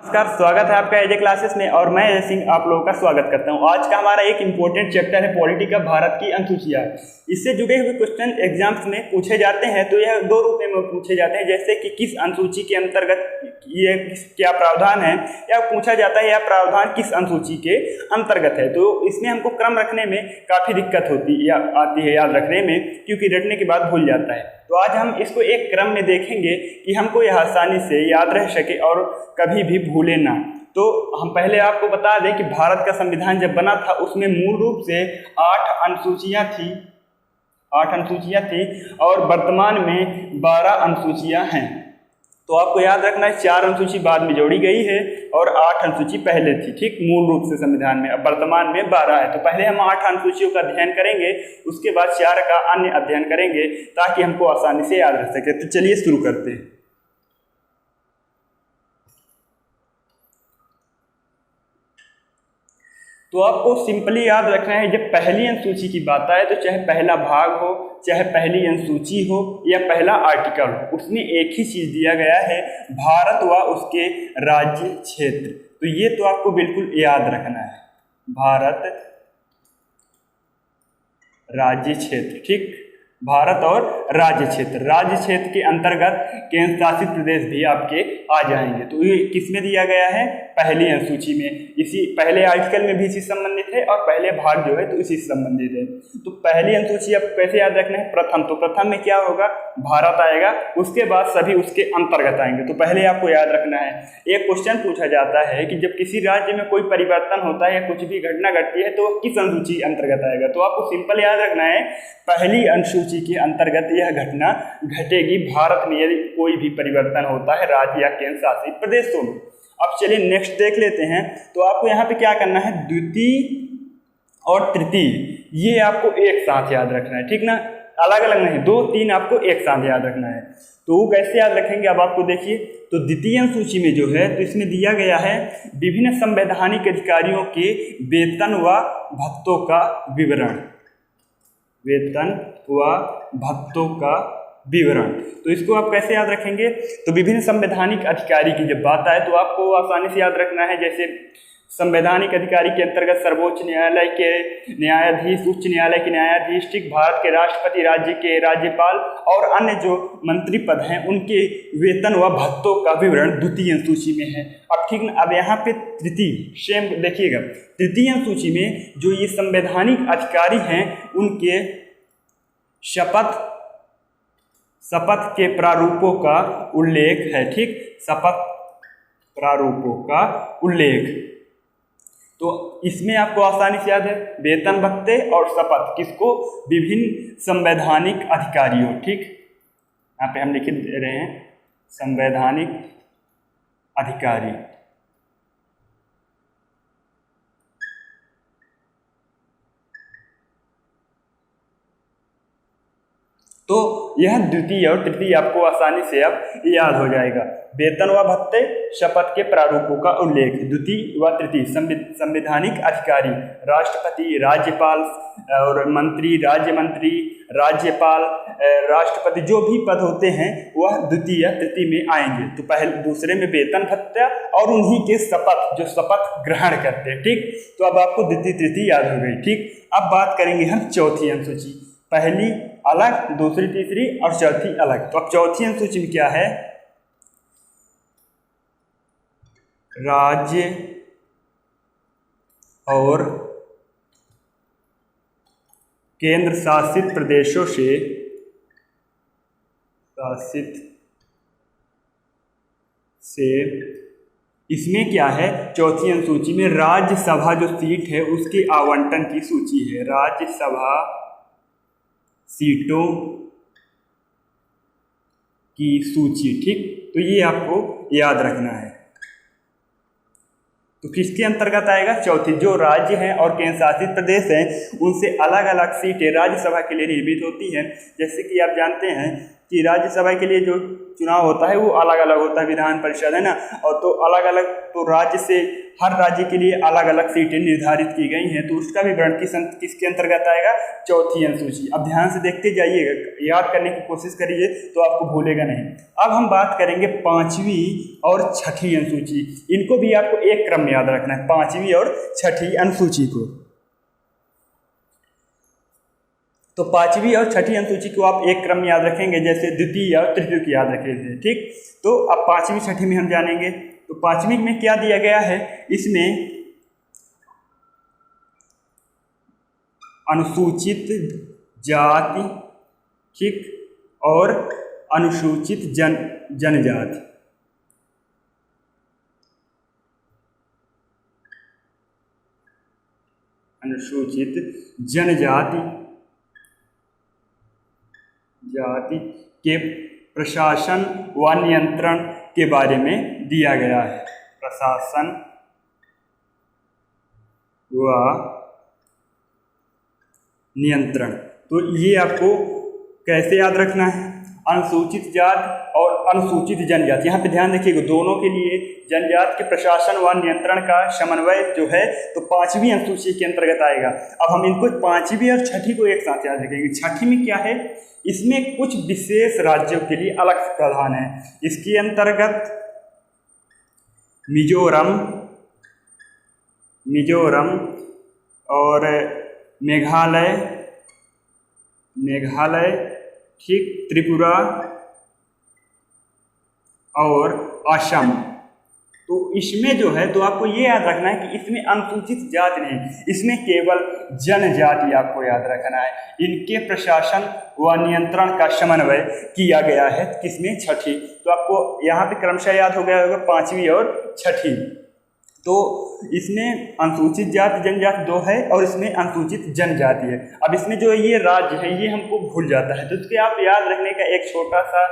नमस्कार, स्वागत है आपका एजे क्लासेस में और मैं अजय सिंह आप लोगों का स्वागत करता हूं। आज का हमारा एक इम्पोर्टेंट चैप्टर है पॉलिटी का भारत की अनुसूचियां। इससे जुड़े हुए क्वेश्चन एग्जाम्स में पूछे जाते हैं, तो यह दो रूप में पूछे जाते हैं, जैसे कि किस अनुसूची के अंतर्गत ये क्या प्रावधान है, या पूछा जाता है यह प्रावधान किस अनुसूची के अंतर्गत है। तो इसमें हमको क्रम रखने में काफ़ी दिक्कत आती है याद रखने में, क्योंकि रटने के बाद भूल जाता है। तो आज हम इसको एक क्रम में देखेंगे कि हमको यह आसानी से याद रह सके और कभी भी भूले ना। तो हम पहले आपको बता दें कि भारत का संविधान जब बना था उसमें मूल रूप से 8 अनुसूचियाँ थी और वर्तमान में 12 अनुसूचियाँ हैं। तो आपको याद रखना है 4 अनुसूची बाद में जोड़ी गई है और 8 अनुसूची पहले थी, ठीक, मूल रूप से संविधान में। अब वर्तमान में 12 है। तो पहले हम 8 अनुसूचियों का अध्ययन करेंगे, उसके बाद 4 का अन्य अध्ययन करेंगे ताकि हमको आसानी से याद रह सके। तो चलिए शुरू करते हैं। तो आपको सिंपली याद रखना है, जब पहली अनुसूची की बात आए तो चाहे पहला भाग हो, चाहे पहली अनुसूची हो या पहला आर्टिकल हो, उसमें एक ही चीज़ दिया गया है, भारत व उसके राज्य क्षेत्र। तो ये तो आपको बिल्कुल याद रखना है, भारत राज्य क्षेत्र, ठीक, भारत और राज्य क्षेत्र के अंतर्गत केंद्र शासित प्रदेश भी आपके आ जाएंगे। तो ये किस में दिया गया है? पहली अनुसूची में। इसी पहले आर्टिकल में भी इसी संबंधित है और पहले भाग जो है तो इसी से संबंधित है। तो पहली अनुसूची आपको कैसे याद रखना है? प्रथम, तो प्रथम में क्या होगा? भारत आएगा, उसके बाद सभी उसके अंतर्गत आएंगे। तो पहले आपको याद रखना है। एक क्वेश्चन पूछा जाता है कि जब किसी राज्य में कोई परिवर्तन होता है या कुछ भी घटना घटती है तो किस अनुसूची अंतर्गत आएगा? तो आपको सिंपल याद रखना है, पहली अनुसूची के अंतर्गत यह घटना घटेगी भारत में यदि कोई भी परिवर्तन होता है राज्य या केंद्र शासित प्रदेशों में। अब चलिए नेक्स्ट देख लेते हैं। तो आपको यहाँ पे क्या करना है? द्वितीय और तृतीय ये आपको एक साथ याद रखना है, ठीक ना, अलग अलग नहीं, 2, 3 आपको एक साथ याद रखना है। तो वो कैसे याद रखेंगे अब आपको देखिए। तो द्वितीय अनुसूची में जो है तो इसमें दिया गया है विभिन्न संवैधानिक अधिकारियों के वेतन व भत्तों का विवरण, वेतन व भत्तों का विवरण। तो इसको आप कैसे याद रखेंगे? तो विभिन्न संवैधानिक अधिकारी की जब बात आए तो आपको आसानी से याद रखना है, जैसे संवैधानिक अधिकारी के अंतर्गत सर्वोच्च न्यायालय के न्यायाधीश, उच्च न्यायालय के न्यायाधीश, ठीक, भारत के राष्ट्रपति, राज्य के राज्यपाल और अन्य जो मंत्री पद हैं उनके वेतन व भत्तों का विवरण द्वितीय अनुसूची में है। अब ठीक ना, अब यहाँ पे तृतीय सेम देखिएगा, तृतीय अनुसूची में जो ये संवैधानिक अधिकारी हैं उनके शपथ के प्रारूपों का उल्लेख है, ठीक, शपथ प्रारूपों का उल्लेख। तो इसमें आपको आसानी से याद है वेतन भत्ते और शपथ किसको? विभिन्न संवैधानिक अधिकारियों, ठीक, यहाँ पे हम लिख रहे हैं संवैधानिक अधिकारी। तो यह द्वितीय और तृतीय आपको आसानी से अब याद हो जाएगा। वेतन व भत्ते, शपथ के प्रारूपों का उल्लेख, द्वितीय व तृतीय संवैधानिक अधिकारी, राष्ट्रपति, राज्यपाल और मंत्री, राज्य मंत्री, राज्यपाल, राष्ट्रपति, जो भी पद होते हैं वह द्वितीय तृतीय में आएंगे। तो पहले दूसरे में वेतन भत्ता और उन्हीं के शपथ, जो शपथ ग्रहण करते हैं, ठीक। तो अब आपको द्वितीय तृतीय याद हो गई, ठीक। अब बात करेंगे हम चौथी अनुसूची, पहली अलग, दूसरी तीसरी और चौथी अलग। तो अब चौथी अनुसूची में क्या है? राज्य और केंद्र शासित प्रदेशों से इसमें क्या है? चौथी अनुसूची में राज्यसभा जो सीट है उसके आवंटन की सूची है, राज्यसभा सीटों की सूची, ठीक। तो ये आपको याद रखना है। तो किसके अंतर्गत आएगा? चौथी, जो राज्य हैं और केंद्र शासित प्रदेश हैं उनसे अलग अलग सीटें राज्यसभा के लिए निर्मित होती हैं। जैसे कि आप जानते हैं कि राज्यसभा के लिए जो चुनाव होता है वो अलग अलग होता है, विधान परिषद है ना, और तो अलग अलग तो राज्य से हर राज्य के लिए अलग अलग सीटें निर्धारित की गई हैं, तो उसका विवरण किसके अंतर्गत आएगा, चौथी अनुसूची। अब ध्यान से देखते जाइएगा, याद करने की कोशिश करिए तो आपको भूलेगा नहीं। अब हम बात करेंगे पांचवी और छठी अनुसूची, इनको भी आपको एक क्रम में याद रखना है, पांचवी और छठी अनुसूची को। तो पांचवी और छठी अनुसूची को आप एक क्रम में याद रखेंगे, जैसे द्वितीय और तृतीय की याद रखे थे, ठीक। तो अब पांचवी छठी में हम जानेंगे। तो पांचवी में क्या दिया गया है, इसमें अनुसूचित जाति, ठीक, और अनुसूचित जनजाति, अनुसूचित जनजाति के प्रशासन व नियंत्रण के बारे में दिया गया है। प्रशासन व नियंत्रण, तो ये आपको कैसे याद रखना है, अनुसूचित जाति और अनुसूचित जनजाति। यहाँ पे ध्यान रखिएगा, दोनों के लिए जनजाति के प्रशासन व नियंत्रण का समन्वय जो है तो पांचवी अनुसूची के अंतर्गत आएगा। अब हम इनको पांचवी और छठी को एक साथ याद रखेंगे। छठी में क्या है, इसमें कुछ विशेष राज्यों के लिए अलग प्रावधान है। इसके अंतर्गत मिजोरम और मेघालय, ठीक, त्रिपुरा और असम, तो इसमें जो है तो आपको ये याद रखना है कि इसमें अनुसूचित जाति नहीं, इसमें केवल जनजाति आपको याद रखना है। इनके प्रशासन व नियंत्रण का समन्वय किया गया है किसमें, छठी। तो आपको यहाँ पे क्रमशः याद हो गया होगा पांचवी और छठी। तो इसमें अनुसूचित जाति जनजाति दो है और इसमें अनुसूचित जनजाति है। अब इसमें जो ये राज्य है ये हमको भूल जाता है, तो इसके आप याद रखने का एक छोटा सा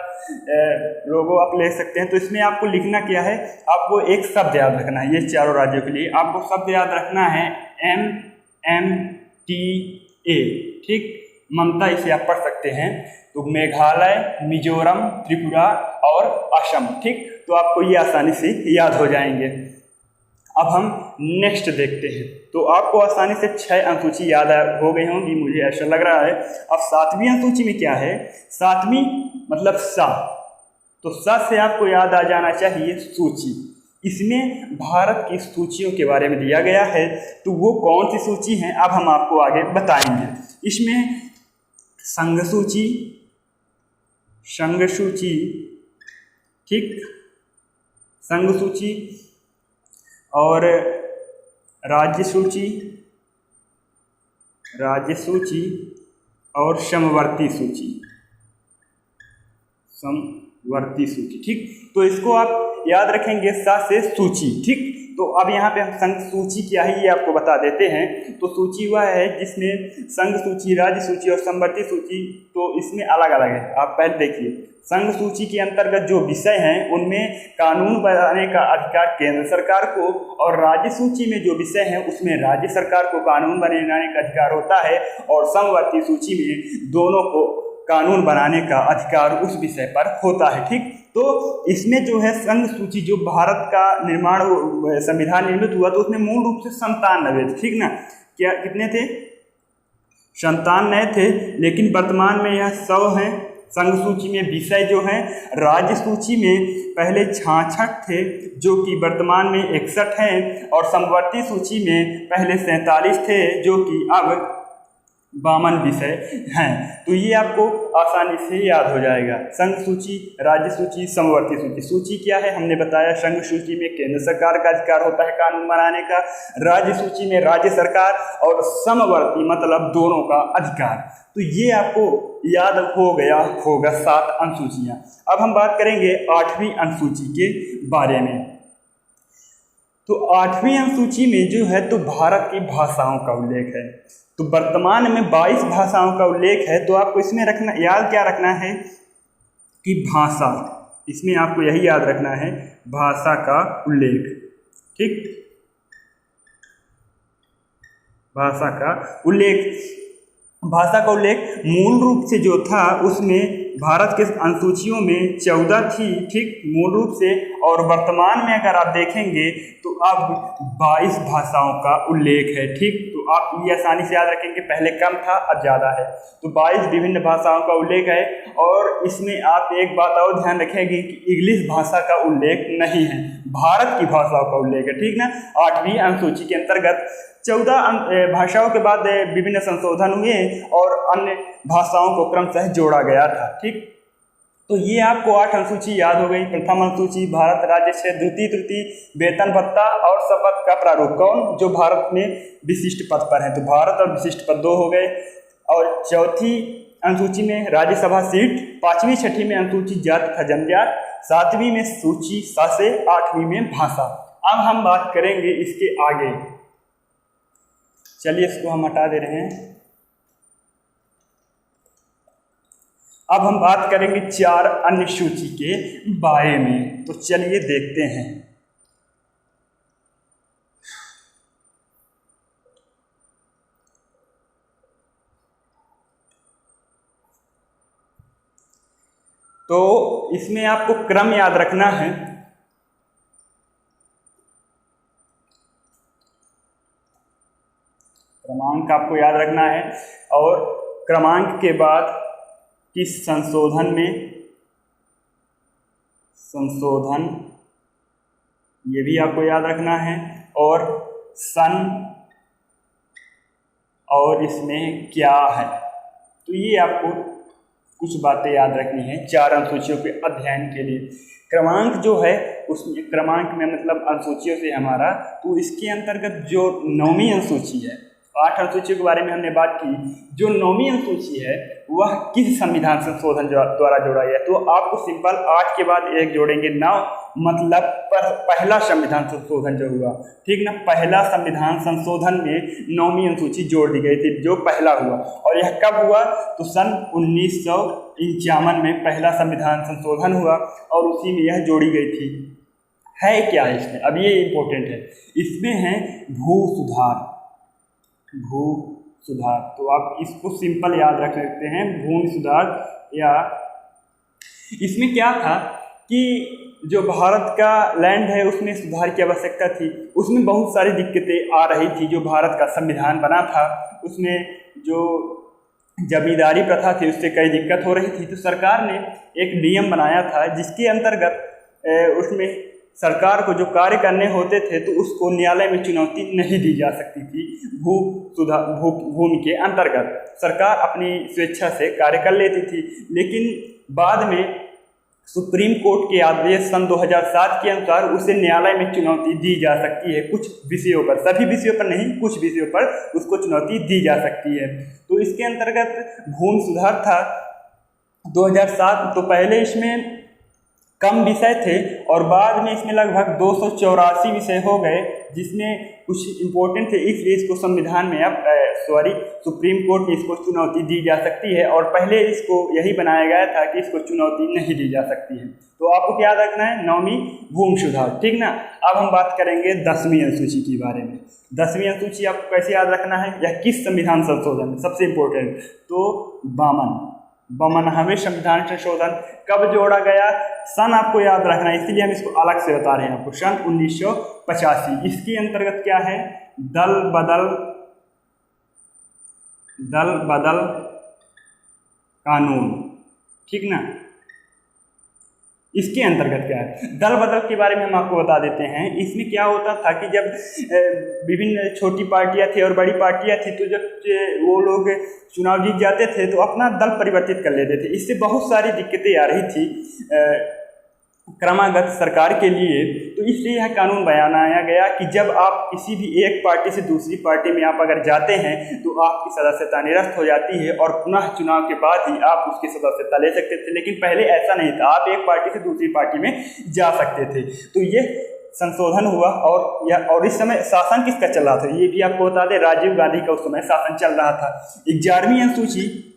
लोगो आप ले सकते हैं। तो इसमें आपको लिखना क्या है, आपको एक शब्द याद रखना है, ये चारों राज्यों के लिए आपको शब्द याद रखना है MMTA, ठीक, ममता, इसे आप पढ़ सकते हैं। तो मेघालय, मिजोरम, त्रिपुरा और असम, ठीक, तो आपको ये आसानी से याद हो जाएंगे। अब हम नेक्स्ट देखते हैं। तो आपको आसानी से 6 अनुसूची याद हो गई होंगी, मुझे ऐसा लग रहा है। अब 7वीं अनुसूची में क्या है, 7वीं मतलब सा, तो सा से आपको याद आ जाना चाहिए सूची। इसमें भारत की सूचियों के बारे में दिया गया है, तो वो कौन सी सूची हैं अब हम आपको आगे बताएंगे। इसमें संघ सूची, ठीक, संघ सूची और राज्य सूची और समवर्ती सूची, ठीक। तो इसको आप याद रखेंगे सा से सूची, ठीक। तो अब यहाँ पे हम संघ सूची क्या है ये आपको बता देते हैं। तो सूची वह है जिसमें संघ सूची, राज्य सूची और समवर्ती सूची, तो इसमें अलग अलग है। आप पहले देखिए, संघ सूची के अंतर्गत जो विषय हैं उनमें कानून बनाने का अधिकार केंद्र सरकार को, और राज्य सूची में जो विषय हैं उसमें राज्य सरकार को कानून बनाने का अधिकार होता है, और समवर्ती सूची में दोनों को कानून बनाने का अधिकार उस विषय पर होता है, ठीक। तो इसमें जो है संघ सूची, जो भारत का निर्माण संविधान निर्मित हुआ तो उसमें मूल रूप से 97 थे, ठीक ना, क्या कितने थे, 97 थे, लेकिन वर्तमान में यह 100 हैं। संघ सूची में विषय जो हैं, राज्य सूची में पहले 66 थे जो कि वर्तमान में 61 हैं, और समवर्ती सूची में पहले 47 थे जो कि अब 52 विषय हैं। तो ये आपको आसानी से याद हो जाएगा। संघ सूची, राज्य सूची, समवर्ती सूची। सूची क्या है हमने बताया, संघ सूची में केंद्र सरकार का अधिकार होता है कानून बनाने का, राज्य सूची में राज्य सरकार, और समवर्ती मतलब दोनों का अधिकार। तो ये आपको याद हो गया होगा 7 अनुसूचियाँ। अब हम बात करेंगे 8वीं अनुसूची के बारे में। तो 8वीं अनुसूची में जो है तो भारत की भाषाओं का उल्लेख है। तो वर्तमान में 22 भाषाओं का उल्लेख है। तो आपको इसमें रखना, याद क्या रखना है कि भाषा, इसमें आपको यही याद रखना है, भाषा का उल्लेख, ठीक, भाषा का उल्लेख मूल रूप से जो था उसमें भारत के अनुसूचियों में 14 थी, ठीक, मूल रूप से, और वर्तमान में अगर आप देखेंगे तो अब 22 भाषाओं का उल्लेख है, ठीक। तो आप ये आसानी से याद रखेंगे, पहले कम था अब ज़्यादा है, तो 22 विभिन्न भाषाओं का उल्लेख है। और इसमें आप एक बात और ध्यान रखेंगे कि इंग्लिश भाषा का उल्लेख नहीं है, भारत की भाषाओं का उल्लेख है, ठीक ना। 8वीं अनुसूची के अंतर्गत 14 भाषाओं के बाद विभिन्न संशोधन हुए और अन्य भाषाओं को क्रमशः जोड़ा गया था, ठीक। तो ये आपको 8 अनुसूची याद हो गई। प्रथम अनुसूची भारत राज्य क्षेत्र, द्वितीय तृतीय वेतन भत्ता और शपथ का प्रारूप, कौन, जो भारत में विशिष्ट पद पर है, तो भारत और विशिष्ट पद 2 हो गए। और चौथी अनुसूची में राज्यसभा सीट, 5वीं 6वीं में अनुसूची जाति तथा जनजाति, 7वीं में सूची सा से 8वीं में भाषा। अब हम बात करेंगे इसके आगे, चलिए इसको हम हटा दे रहे हैं। अब हम बात करेंगे 4 अन्य सूची के बारे में, तो चलिए देखते हैं। तो इसमें आपको क्रम याद रखना है। क्रमांक आपको याद रखना है, और क्रमांक के बाद किस संशोधन में, संशोधन ये भी आपको याद रखना है, और सन, और इसमें क्या है, तो ये आपको कुछ बातें याद रखनी है 4 अनुसूचियों के अध्ययन के लिए। क्रमांक जो है उसमें, क्रमांक में मतलब अनुसूचियों से हमारा, तो इसके अंतर्गत जो 9वीं अनुसूची है, 8 अनुसूचियों के बारे में हमने बात की, जो 9वीं अनुसूची है वह किस संविधान संशोधन द्वारा जोड़ा गया, तो आपको सिंपल 8 के बाद 1 जोड़ेंगे, 9 मतलब पहला संविधान संशोधन जो हुआ, ठीक ना। पहला संविधान संशोधन में 9वीं अनुसूची जोड़ दी गई थी, जो पहला हुआ, और यह कब हुआ, तो सन 1951 में पहला संविधान संशोधन हुआ और उसी में यह जोड़ी गई थी। है क्या इसमें, अब ये इम्पोर्टेंट है, इसमें है भू सुधार, भू सुधार, तो आप इसको सिंपल याद रख सकते हैं, भूमि सुधार। या इसमें क्या था कि जो भारत का लैंड है उसमें सुधार की आवश्यकता थी, उसमें बहुत सारी दिक्कतें आ रही थी। जो भारत का संविधान बना था उसमें जो जमींदारी प्रथा थी उससे कई दिक्कत हो रही थी, तो सरकार ने एक नियम बनाया था जिसके अंतर्गत उसमें सरकार को जो कार्य करने होते थे तो उसको न्यायालय में चुनौती नहीं दी जा सकती थी। भूमि के अंतर्गत सरकार अपनी स्वेच्छा से कार्य कर लेती थी, लेकिन बाद में सुप्रीम कोर्ट के आदेश सन 2007 के अनुसार उसे न्यायालय में चुनौती दी जा सकती है कुछ विषयों पर, सभी विषयों पर नहीं, कुछ विषयों पर उसको चुनौती दी जा सकती है। तो इसके अंतर्गत भूमि सुधार था 2007, तो पहले इसमें कम विषय थे और बाद में इसमें लगभग 284 विषय हो गए, जिसमें कुछ इम्पोर्टेंट थे, इसलिए इसको संविधान में अब सुप्रीम कोर्ट में इसको चुनौती दी जा सकती है, और पहले इसको यही बनाया गया था कि इसको चुनौती नहीं दी जा सकती है। तो आपको क्या याद रखना है, 9वीं भूमि सुधार, ठीक ना। अब हम बात करेंगे 10वीं अनुसूची के बारे में। 10वीं अनुसूची आपको कैसे याद रखना है, या किस संविधान संशोधन, सबसे इम्पोर्टेंट, तो हमें संविधान संशोधन कब जोड़ा गया, सन आपको याद रखना है, इसीलिए हम इसको अलग से बता रहे हैं आपको, सन 1985। इसके अंतर्गत क्या है, दल बदल कानून, ठीक ना। इसके अंतर्गत क्या है, दल बदल के बारे में हम आपको बता देते हैं। इसमें क्या होता था कि जब विभिन्न छोटी पार्टियां थी और बड़ी पार्टियां थी, तो जब वो लोग चुनाव जीत जाते थे तो अपना दल परिवर्तित कर लेते थे। इससे बहुत सारी दिक्कतें आ रही थी क्रमागत सरकार के लिए, तो इसलिए यह कानून बनाया गया कि जब आप किसी भी एक पार्टी से दूसरी पार्टी में आप अगर जाते हैं तो आपकी सदस्यता निरस्त हो जाती है और पुनः चुनाव के बाद ही आप उसकी सदस्यता ले सकते थे, लेकिन पहले ऐसा नहीं था, आप एक पार्टी से दूसरी पार्टी में जा सकते थे। तो ये संशोधन हुआ, और इस समय शासन किसका चल रहा था ये भी आपको बता दें, राजीव गांधी का उस समय शासन चल रहा था। 11वीं अनुसूची,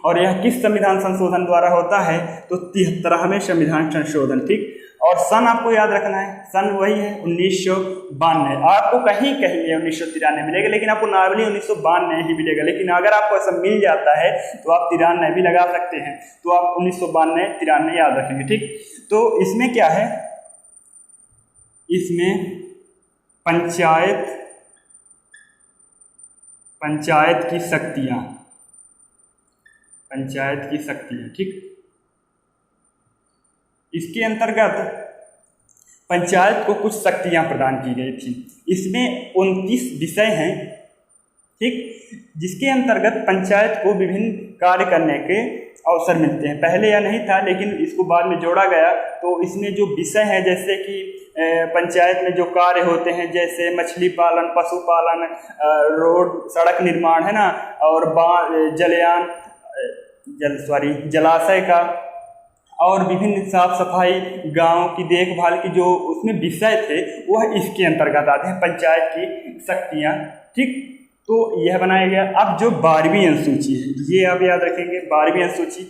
और यह किस संविधान संशोधन द्वारा होता है, तो 73वें संविधान संशोधन, ठीक। और सन आपको याद रखना है, सन वही है 1992। आपको कहीं कहीं 1993 मिलेगा, लेकिन आपको नॉर्मली 1992 ही मिलेगा। लेकिन अगर आपको ऐसा मिल जाता है तो आप 93 भी लगा सकते हैं, तो आप 1992 93 याद रखेंगे। ठीक, तो इसमें क्या है, इसमें पंचायत की शक्तियां, ठीक, इसके अंतर्गत पंचायत को कुछ शक्तियां प्रदान की गई थी। इसमें 29 विषय हैं, ठीक, जिसके अंतर्गत पंचायत को विभिन्न कार्य करने के अवसर मिलते हैं। पहले यह नहीं था, लेकिन इसको बाद में जोड़ा गया। तो इसमें जो विषय हैं, जैसे कि पंचायत में जो कार्य होते हैं, जैसे मछली पालन, पशुपालन, रोड सड़क निर्माण है ना, और जलाशय का, और विभिन्न साफ सफाई, गांव की देखभाल की जो उसमें विषय थे वह इसके अंतर्गत आते हैं, पंचायत की शक्तियां। ठीक, तो यह बनाया गया। अब जो 12वीं अनुसूची है, ये आप याद रखेंगे, 12वीं अनुसूची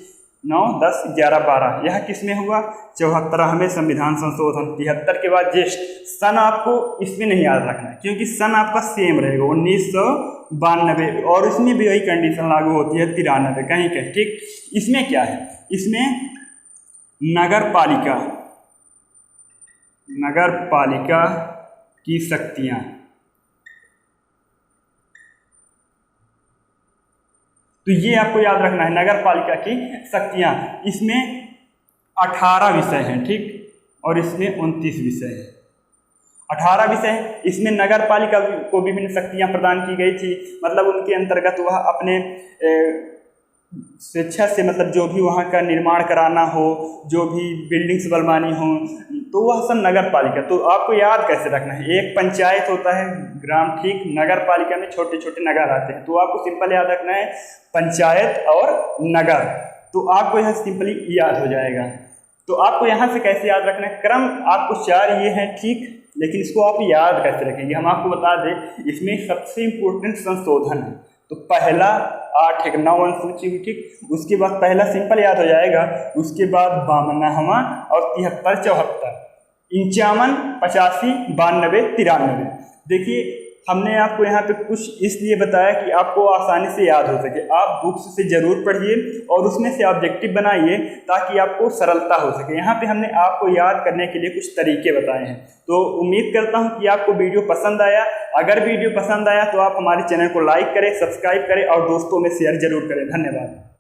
9, 10, 11, 12, यह किसमें हुआ, 74वें संविधान संशोधन, 73 के बाद ज्येष्ठ। सन आपको इसमें नहीं याद रखना है, क्योंकि सन आपका सेम रहेगा 1992, और इसमें भी वही कंडीशन लागू होती है 93 कहीं कहीं। ठीक, इसमें क्या है, इसमें नगर पालिका की शक्तियां, तो ये आपको याद रखना है, नगर पालिका की शक्तियां। इसमें 18 विषय हैं, ठीक, और इसमें 29 विषय हैं। 18 विषय, इसमें नगर पालिका को विभिन्न शक्तियां प्रदान की गई थी। मतलब उनके अंतर्गत वह अपने स्वेच्छा से, मतलब जो भी वहाँ का निर्माण कराना हो, जो भी बिल्डिंग्स बनवानी हो, तो वह सब नगर पालिका। तो आपको याद कैसे रखना है, एक पंचायत होता है ग्राम, ठीक, नगर पालिका में छोटे छोटे नगर आते हैं। तो आपको सिंपल याद रखना है पंचायत और नगर, तो आपको यह सिंपली याद हो जाएगा। तो आपको यहाँ से कैसे याद रखना है, क्रम आपको 4 ये हैं, ठीक, लेकिन इसको आप याद कैसे रखेंगे, हम आपको बता दें। इसमें सबसे इम्पोर्टेंट संशोधन है, तो पहला 8 एक 9 अनुसूची हुई, ठीक, उसके बाद पहला सिंपल याद हो जाएगा, उसके बाद 52वां और 73, 74, 51, 85, 92, 93। देखिए, हमने आपको यहाँ पे कुछ इसलिए बताया कि आपको आसानी से याद हो सके। आप बुक्स से ज़रूर पढ़िए और उसमें से ऑब्जेक्टिव बनाइए, ताकि आपको सरलता हो सके। यहाँ पे हमने आपको याद करने के लिए कुछ तरीके बताए हैं। तो उम्मीद करता हूँ कि आपको वीडियो पसंद आया। अगर वीडियो पसंद आया तो आप हमारे चैनल को लाइक करें, सब्सक्राइब करें और दोस्तों में शेयर जरूर करें। धन्यवाद।